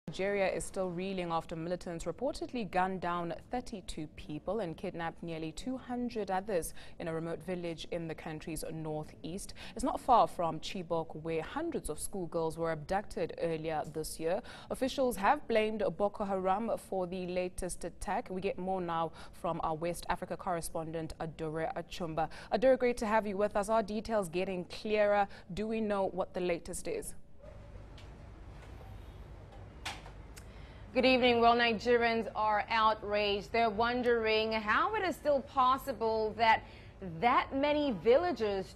Nigeria is still reeling after militants reportedly gunned down 32 people and kidnapped nearly 200 others in a remote village in the country's northeast. It's not far from Chibok, where hundreds of schoolgirls were abducted earlier this year. Officials have blamed Boko Haram for the latest attack. We get more now from our West Africa correspondent, Adore Achumba. Adore, great to have you with us. Are details getting clearer? Do we know what the latest is? Good evening. Well, Nigerians are outraged. They're wondering how it is still possible that many villagers,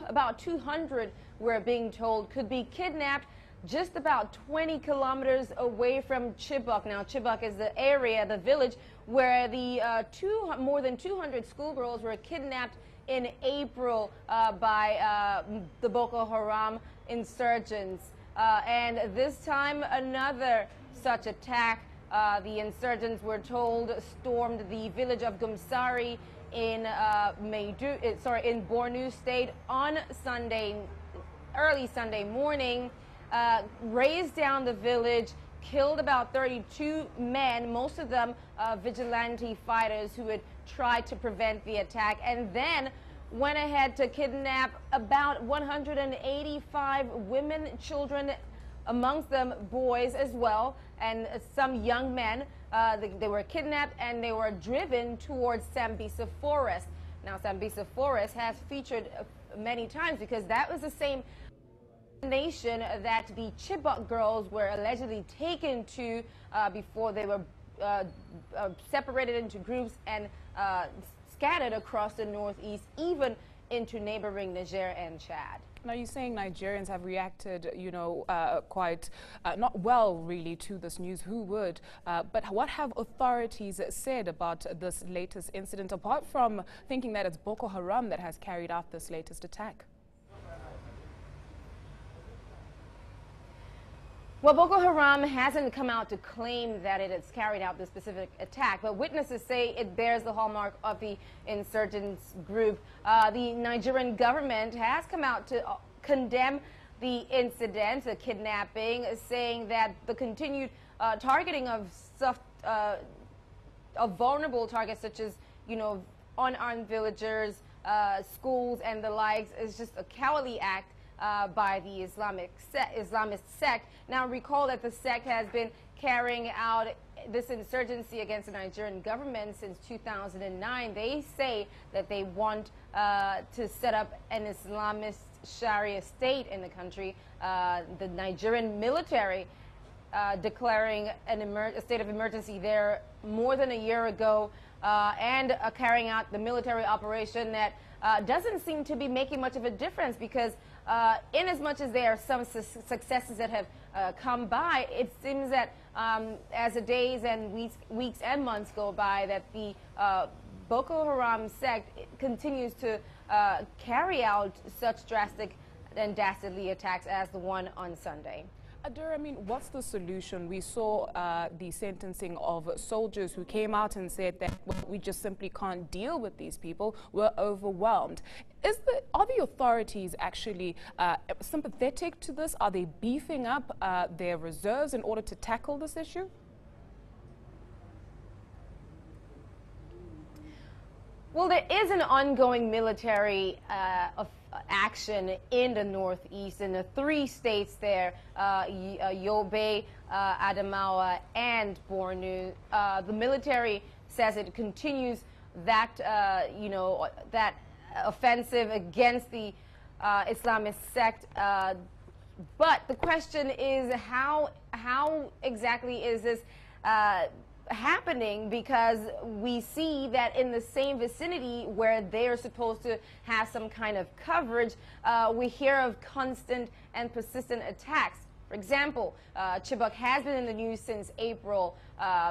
about 200, we're being told, could be kidnapped just about 20 kilometers away from Chibok. Now, Chibok is the area, the village, where the more than 200 schoolgirls were kidnapped in April by the Boko Haram insurgents. And this time, another such attack. The insurgents, were told, stormed the village of Gumsari in Borno State on early Sunday morning, razed down the village, killed about 32 men, most of them vigilante fighters who had tried to prevent the attack, and then went ahead to kidnap about 185 women, children, amongst them boys as well, and some young men. They were kidnapped and they were driven towards Sambisa Forest. Now, Sambisa Forest has featured many times because that was the same nation that the Chibok girls were allegedly taken to before they were separated into groups and scattered across the northeast, even into neighboring Niger and Chad. Now, you're saying Nigerians have reacted, quite not well, really, to this news. Who would? But what have authorities said about this latest incident, apart from thinking that it's Boko Haram that has carried out this latest attack? Well, Boko Haram hasn't come out to claim that it has carried out this specific attack, but witnesses say it bears the hallmark of the insurgents group. The Nigerian government has come out to condemn the incident, the kidnapping, saying that the continued targeting of vulnerable targets such as, unarmed villagers, schools and the likes is just a cowardly act by the Islamist sect. Now, recall that the sect has been carrying out this insurgency against the Nigerian government since 2009. They say that they want to set up an Islamist Sharia state in the country. The Nigerian military declaring a state of emergency there more than a year ago and carrying out the military operation that doesn't seem to be making much of a difference because in as much as there are some successes that have come by, it seems that as the days and weeks and months go by, that the Boko Haram sect continues to carry out such drastic and dastardly attacks as the one on Sunday. Adore, what's the solution? We saw the sentencing of soldiers who came out and said that we just simply can't deal with these people. We're overwhelmed. Are the authorities actually sympathetic to this? Are they beefing up their reserves in order to tackle this issue? Well, there is an ongoing military action in the northeast, in the three states there, Yobe, Adamawa, and Borno. The military says it continues that, that offensive against the Islamist sect. But the question is, how exactly is this happening? Because we see that in the same vicinity where they're supposed to have some kind of coverage, we hear of constant and persistent attacks. For example, Chibok has been in the news since April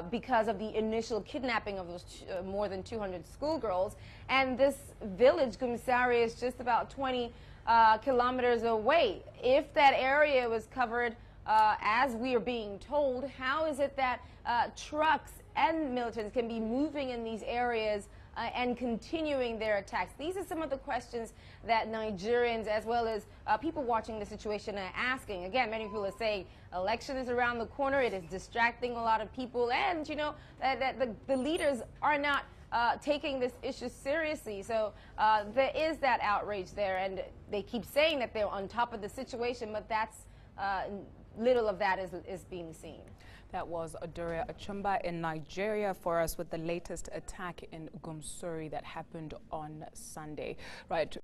because of the initial kidnapping of those more than 200 schoolgirls, and this village, Gumsari, is just about 20 kilometers away. If that area was covered as we are being told, how is it that trucks and militants can be moving in these areas and continuing their attacks? These are some of the questions that Nigerians, as well as people watching the situation, are asking. Again, many people are saying election is around the corner. It is distracting a lot of people, and you know that the leaders are not taking this issue seriously. So there is that outrage there, and they keep saying that they're on top of the situation, but that's little of that is being seen. That was Adura Achumba in Nigeria for us with the latest attack in Gumsuri that happened on Sunday. Right.